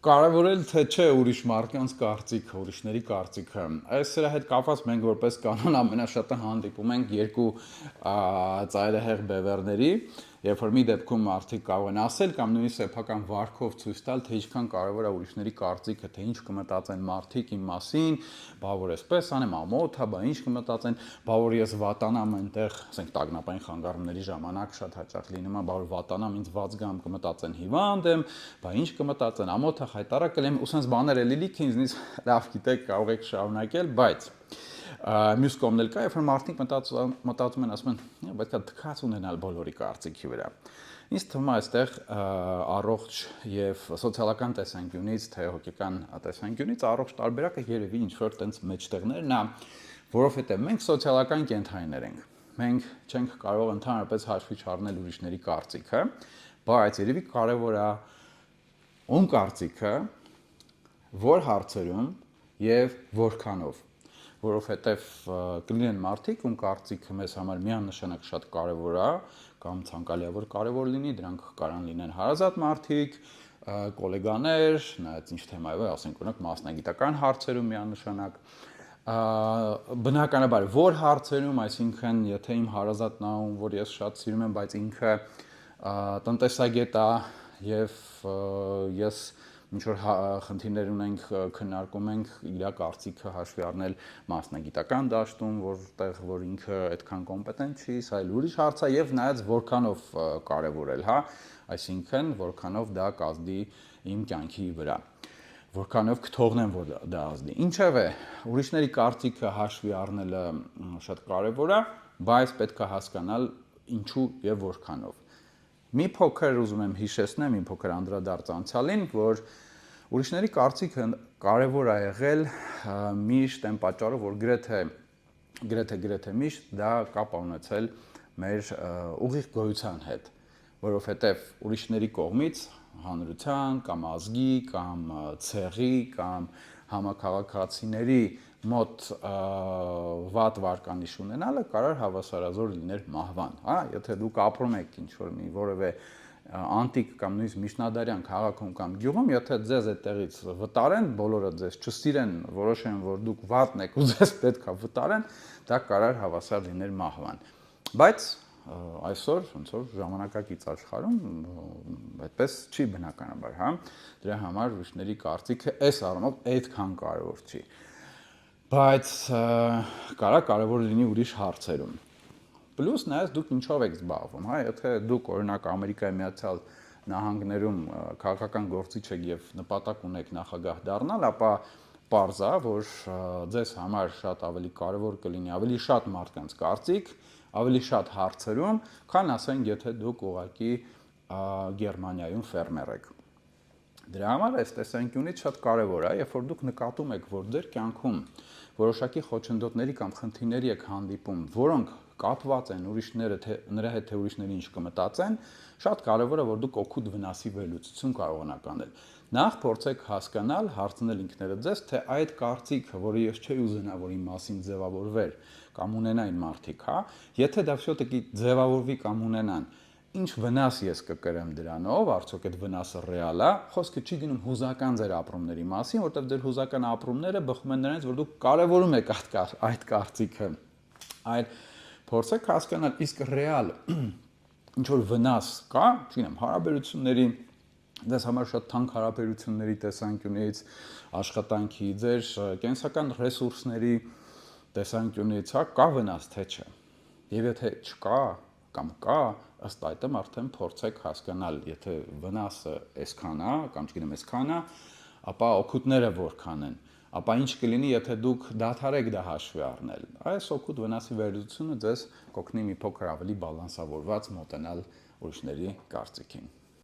Կարևորել թե չէ ուրիշ մարդկանց կարծիքը, ուրիշների կարծիքը։ Այս սրա հետ կապված մենք որպես կանոն ամենաշատը հանդիպում ենք երկու ծայրահեղ բևեռների, երբ որ մի դեպքում մարդիկ կարող են ասել կամ նույնիսկ սեփական վարքով ցույց տալ, թե ինչքան կարևոր է ուրիշների կարծիքը, թե ինչ կմտածեն մարդիկ իմ մասին, բա որ այսպես անեմ, ամոթ է, բա ինչ կմտածեն, բա որ ես վատանամ այնտեղ, ասենք տագնապային խանգարումների ժամանակ շատ հաճախ լինում է, բա որ վատանամ ինձ ված գամ կմտածեն հիվանդ եմ, բա ինչ կմտածեն, ամոթ է հայտարարել եմ, ու sense բաներ էլի լիք ինձնից լավ գիտեք, կարող եք շարունակել, բայց մյուս կողմն էլ կա, երբ որ մարդիկ մտածում են, ասում են, պետք է թքած ունենալ բոլորի կարծիքի վրա։ Ինձ թվում է այստեղ առողջ եւ սոցիալական տեսանկյունից, թե հոգեկան տեսանկյունից առողջ տարբերակը երևի ինչ որ տենց մեջտեղներն է, որովհետեւ մենք սոցիալական կենդանիներ ենք։ Մենք չենք կարող ընդհանրապես հաշվի չառնել ուրիշների կարծիքը, բայց երևի կարեւոր է ում կարծիքը, որ հարցերում եւ որքանով, որովհետեւ կլինեն մարդիկ, ում կարծիքը մեզ համար միանշանակ շատ կարեւոր է, կամ ցանկալի է որ կարեւոր լինի, դրանք կարան լինեն հարազատ մարդիկ, գոլեգաներ, նայած ինչ թեմայով է, ասենք օրինակ մասնագիտական հարցերում միանշանակ, բնականաբար որ հարցերում, այսինքն եթե իմ հարազատն է, որ ես շատ սիրում եմ, բայց ինքը տնտեսագետ է եւ ես ինչ որ խնդիրներ ունենք, քննարկում ենք իր կարծիքը հաշվի առնել մասնագիտական դաշտում, որ ինքը այդքան կոմպետենտ չի, սա էլ ուրիշ հարց է եւ նայած որքանով կարեւորել, հա, այսինքն որքանով դա կազդի իմ կյանքի վրա, որքանով կթողնեմ որ դա ազդի։ Ինչևէ, ուրիշների կարծիքը հաշվի առնելը շատ կարեւոր է, բայց պետք է հասկանալ ինչու եւ որքանով։ Մի փոքր ուզում եմ հիշեցնեմ, մի փոքր անդրադարձ անցյալին, որ ուրիշների կարծիքը կարևոր է եղել միշտ այն պատճառով, որ գրեթե միշտ դա կապ ունեցել մեր ուղիղ գոյության հետ, որովհետև ուրիշների կողմից հանրության կամ ազգի կամ ցեղի կամ համաքաղաքացիների մոտ վատ վարկանիշ ունենալը կարող հավասարազոր լիներ մահվան, հա, եթե դուք ապրում եք ինչ-որ մի որևէ անտիկ կամ նույնիսկ միջնադարյան քաղաքում կամ գյուղում, եթե ձեզ այդտեղից վտարեն, բոլորը ձեզ չսիրեն, որոշեն, որ դուք վատն եք ու ձեզ պետք է վտարեն, դա կարող հավասար լիներ մահվան։ Բայց այսօր ոնց որ ժամանակակից աշխարհում այդպես չի բնականաբար, հա, դրա համար ուրիշների կարծիքը այս առումով այդքան կարևոր չի։ Բայց կարևոր լինի ուրիշ հարցերում։ Պլյուս նայած դուք ինչով եք զբաղվում, հա, եթե դուք օրինակ Ամերիկայի Միացյալ Նահանգներում քաղաքական գործիչ եք եւ նպատակ ունեք նախագահ դառնալ, ապա պարզ է, որ ձեզ համար շատ ավելի կարևոր կլինի ավելի շատ մարդկանց կարծիք, ավելի շատ հարցերում, քան ասենք եթե դուք ուղղակի Գերմանիայում ֆերմեր եք։ Դրա համար այս տեսանկյունից շատ կարևոր է, երբ որ դուք նկատում եք, որ ձեր կյանքում որոշակի խոչընդոտների կամ խնդիրների եք հանդիպում, որոնք կապված են ուրիշները նրա հետ թե ուրիշները ինչ կմտածեն, շատ կարևոր է որ դուք օգուտ վնասի վերլուծություն կարողանաք անել։ Նախ փորձեք հասկանալ, հարցնել ինքներդ ձեզ, թե այդ կարծիքը, որը ես չէի ուզենա, որ իմ մասին ձևավորվեր կամ ունենային մարդիկ, հա, եթե դա все-таки ձևավորվի կամ ունենան, ինչ վնաս ես կկրեմ դրանով, արդյոք այդ վնասը ռեալ է, խոսքը չի գնում հուզական ձեր ապրումների մասին, որտեղ ձեր հուզական ապրումները բխում են նրանից, որ դուք կարևորում եք այդ կարծիքը, այլ փորձեք հասկանալ իսկ ռեալ ինչ որ վնաս կա, չգիտեմ, հարաբերությունների, դες համար շատ թանկ հարաբերությունների տեսանկյունից, աշխատանքի, ձեր կենսական ռեսուրսների տեսանկյունից, հա, կա վնաս թե չէ։ Եվ եթե չկա կամ կա, ըստ այդմ արդեն փորձեք հասկանալ, եթե վնասը այսքան է, կամ չգիտեմ, այսքան է, ապա օգուտները որքան են, ապա ինչ կլինի, եթե դուք դադարեք դա հաշվի առնել։ Այս օգուտ վնասի վերլուծությունը ձեզ կօգնի մի փոքր ավելի բալանսավորված մոտենալ ուրիշների կարծիքին։